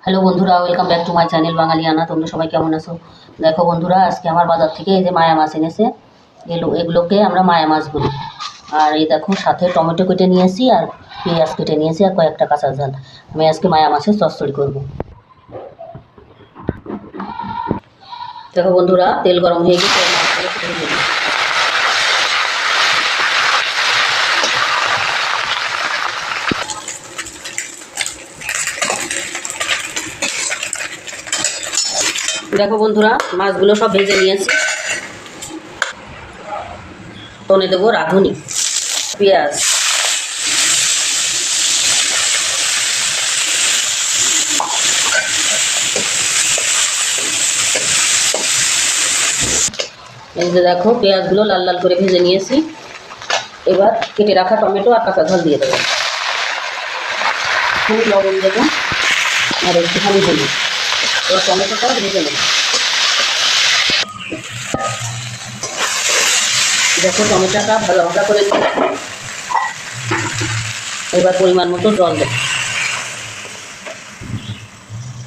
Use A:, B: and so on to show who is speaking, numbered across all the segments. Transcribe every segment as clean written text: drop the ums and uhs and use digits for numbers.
A: Hello বন্ধুরা, welcome back to my channel Bangaliyana. তোমরা সবাই কেমন আছো? দেখো বন্ধুরা, আজকে আমার বাজার থেকে এই যে মায়া মাছ এনেছে, এগুলোকে আমরা মায়া মাছ বলি। আর এই দেখো সাথে টমেটো কেটে নিয়েছি আর পেঁয়াজ কেটে নিয়েছি আর কয়েকটা কাঁচা ঝাল। আমি আজকে মায়া মাছের চচ্চড়ি করব। দেখো বন্ধুরা, তেল গরম হয়ে গেছে, মাছগুলো কেটে দিই। দেখো বন্ধুরা, মাছগুলো সব ভেজে নিয়েছি। টনে দেবো রাঁধুনি, পেঁয়াজ, এই যে দেখো পেঁয়াজগুলো লাল লাল করে ভেজে নিয়েছি। এবার কেটে রাখা টমেটো আর কাঁচা ঝাল দিয়ে দেবো, একটু লবণ দেবো আর একটুখানি হলুদ। এবার টমেটোটা ভেজে নেব। দেখো টমেটোটা ভালো ভাজা করে নিয়ে এবার পরিমাণ মতো জল দেবো।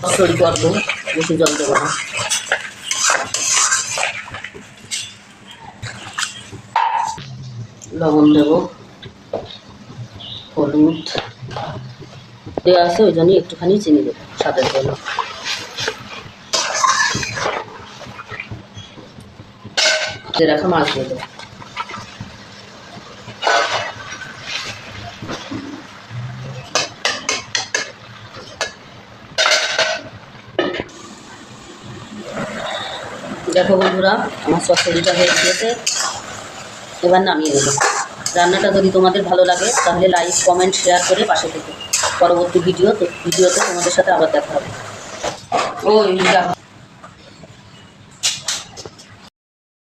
A: চচ্চড়ি করবো, বেশি জল দেবো না। লবণ দেবো, হলুদ দেওয়া আছে, ওই জন্যই একটুখানি চিনি দেবো স্বাদের জন্য। রাখা মাছ দিয়ে দেবো। দেখো বন্ধুরা, আমার চচ্চড়িটা হয়ে গিয়েছে, এবার নামিয়ে নেব। রান্নাটা যদি তোমাদের ভালো লাগে তাহলে লাইক, কমেন্ট, শেয়ার করে পাশে থেকে পরবর্তী ভিডিওতে তোমাদের সাথে আবার দেখা হবে।